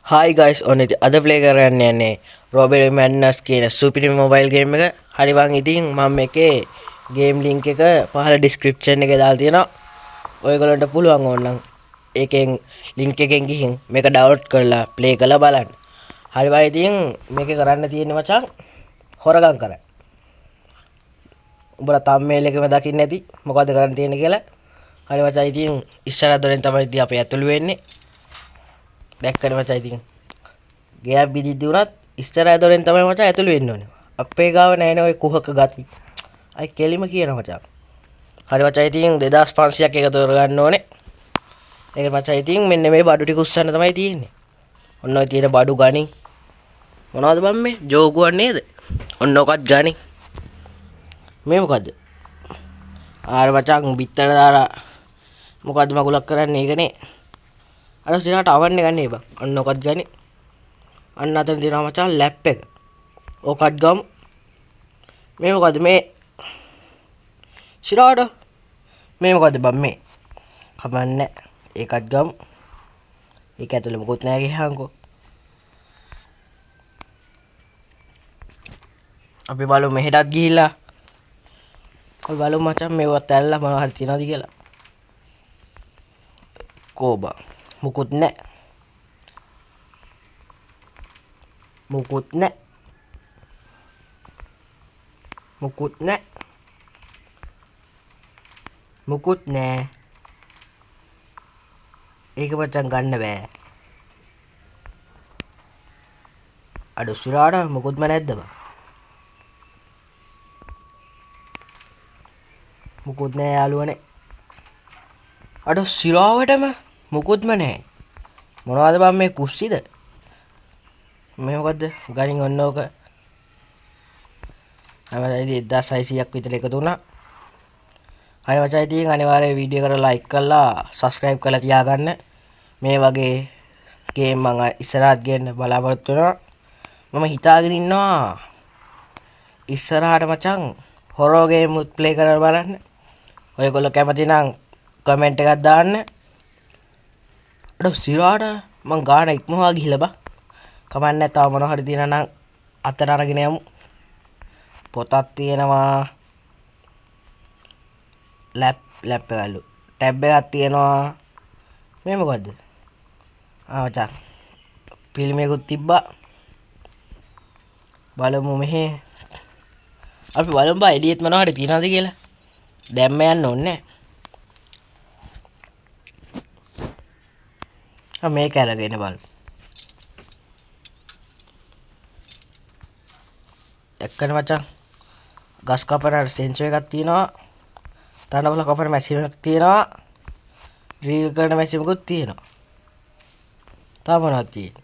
Hi guys, on it අද play කරන්න යන්නේ Robert Madness කියන සුපිරි මොබයිල් ගේම් එක. හරි බං ඉතින් මම මේකේ ගේම් ලින්ක් එක පහළ ඩිස්ක්‍රිප්ෂන් එකේ දාලා තියෙනවා. ඔයගොල්ලන්ට පුළුවන් ඕනනම් ඒකෙන් ලින්ක් එකෙන් ගිහින් මේක ඩවුන්ලෝඩ් කරලා ප්ලේ කරලා බලන්න. හරි බං ඉතින් මේකේ කරන්න තියෙන්නේ මචං හොරගම් කරන්න. උඹලා තම්මේල් එකේම දකින්න ඇති මොකද්ද කරන්න තියෙන්නේ කියලා. හරි මචං ඉතින් ඉස්සරහ දොරෙන් තමයි ඉතින් අපි ඇතුළු වෙන්නේ. දැක්කනේ මචං ඉතින් ගෑප් බිදිද්දි උනත් ඉස්සරහ දොරෙන් තමයි මචං ඇතුළු වෙන්න ඕනේ. අපේ ගාව නැහැනේ ඔය කුහක ගති. අයි කෙලිම කියන මචං. හරි මචං ඉතින් 2500ක් එකතු කරගන්න ඕනේ. ඒක මචං ඉතින් මෙන්න මේ බඩු ටික උස්සන්න තමයි තියෙන්නේ. ඔන්න ඔය තියෙන බඩු ගනි. මොනවද බම් මේ? ජෝගුවක් නේද? ඔන්න ඔකත් ගනි. මේ මොකද්ද? ආර මචං බිත්තර දාලා මොකද්ද මගුලක් කරන්නේ ඒකනේ. අර සිරාට අවන්නේ ගන්නේ බං. ඔන්න ඔකත් ගනි. අන්න අතන තියෙනවා මචං ලැප් එක. ඕකත් ගමු. මේ මොකද්ද මේ? සිරාට මේ මොකද්ද බං මේ? කමන්නේ. ඒකත් ගමු. ඒක ඇතුලේ මොකුත් නැහැ ගියහන්කෝ. අපි බලමු මෙහෙටත් ගිහිල්ලා. අපි බලමු මචං මේවත් ඇල්ලලා මොනව හරි තියනවද කියලා. කෝබා මුකුත් නැහැ. මුකුත් නැහැ. මුකුත් නැහැ. මුකුත් නැහැ. ඒක මචං ගන්න බෑ. අඩු සිරාට මුකුත්ම නැද්ද බං? මුකුත් නැහැ යාළුවනේ. අඩු සිරාවටම මුකුත්ම නැහැ. මොනවද බං මේ කුස්සිද? මේ මොකද්ද? ගනින් ඔන්න ඕක. හැමදාම 1600ක් විතර එකතු වුණා. හරි මචං ඉතින් අනිවාර්යයෙන් වීඩියෝ එකට ලයික් කරලා subscribe කරලා තියාගන්න. මේ වගේ ගේම් මම ඉස්සරහට ගේන්න බලාපොරොත්තු වෙනවා. මම හිතාගෙන ඉන්නවා ඉස්සරහට මචං හොරෝ ගේම් උත් ප්ලේ කරලා බලන්න. ඔයගොල්ලෝ කැමති නම් කමෙන්ට් එකක් දාන්න. අඩෝ සිරාට මං ගාන ඉක්මවා ගිහලා බා. කමන්නේ තව මොනවා හරි තියෙනවා නම් අතට අරගෙන යමු. පොතක් තියෙනවා. ලැප් එකලු. ටැබ් එකක් තියෙනවා. මේ මොකද්ද? මචං ෆිල්මයකුත් තිබ්බා. බලමු මෙහෙ. අපි බලමු බා එළියෙත් මොනවා හරි තියනවද කියලා. දැම්ම යන්න ඕනේ. මේක අරගෙන බලමු. එක්කන මචං ගස් කපන සෙන්සර් එකක් තියෙනවා. තනකොළ කපන මැෂින් එකක් තියෙනවා. ඩ්‍රිල් කරන මැෂින් එකකුත් තියෙනවා. තව මොනවද තියෙන්නේ?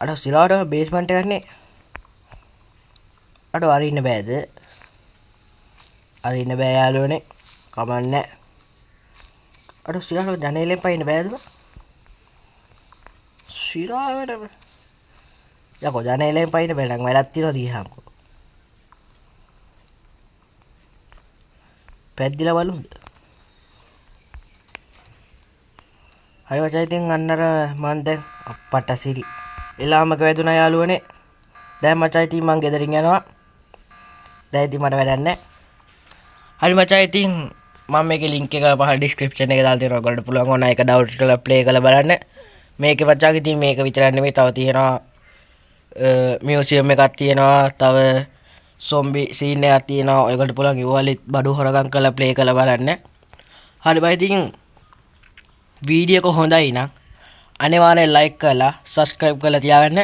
අර සිරාට බේස්මන්ට් එකක්නේ. අර අරින්න බෑද? අරින්න බෑ යාළුවනේ. කමන්නේ. අර සිරාට ජනේලෙන් පයින්න බෑද? සිරාවට යකෝ ජනේලෙන් පයින්න බෑ නම් වැඩක් තියනවා දිහාම්කෝ. පැද්දිලා බලමුද? හරි මචං ඉතින් අන්නර මන් දැන් අප්පට සිරි එලාමක වැදුනා යාළුවනේ. දැන් මචං ඉතින් මං ගෙදරින් යනවා. දැන් ඉතින් මට වැඩක් නැහැ. හරි මචං ඉතින් මම මේකේ link එක පහළ description එකේ දාලා තියෙනවා. ඔයගොල්ලන්ට පුළුවන් ඕන එක download කරලා play කරලා බලන්න. මේකේ මචං ඉතින් මේක විතරක් නෙමෙයි තව තියෙනවා මියුසියම් එකක් තියෙනවා. තව zombie scene එකක් තියෙනවා. ඔයගොල්ලන්ට පුළුවන් ඉවලෙත් බඩු හොරගම් කරලා play කරලා බලන්න. හරි බයි ඉතින් වීඩියෝ එක හොඳයි නම් අනිවාර්යෙන් like කරලා subscribe කරලා තියාගන්න.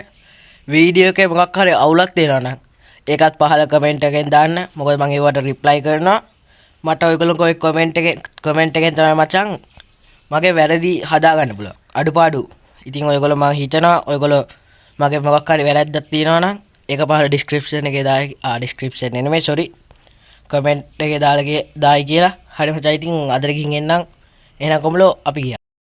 වීඩියෝ එකේ මොකක් හරි අවුලක් තියෙනවා නම් ඒකත් පහළ කමෙන්ට් එකෙන් දාන්න. මොකද මම ඒවට reply කරනවා. මට ඔයගොල්ලෝ ඔය කමෙන්ට් එකෙන් තමයි මචං මගේ වැරදි හදා ගන්න පුළුවන්. අඩුපාඩු. ඉතින් ඔයගොල්ලෝ මම හිතනවා ඔයගොල්ලෝ මගේ මොකක් හරි වැරද්දක් තියෙනවා නම් ඒක පහළ description එකේ description නෙමෙයි sorry කමෙන්ට් එකේ දායි කියලා. හරි මචං ඉතින් අදට ගිහින් එන්නම්. එහෙනම් කොමලෝ අපි ගියා.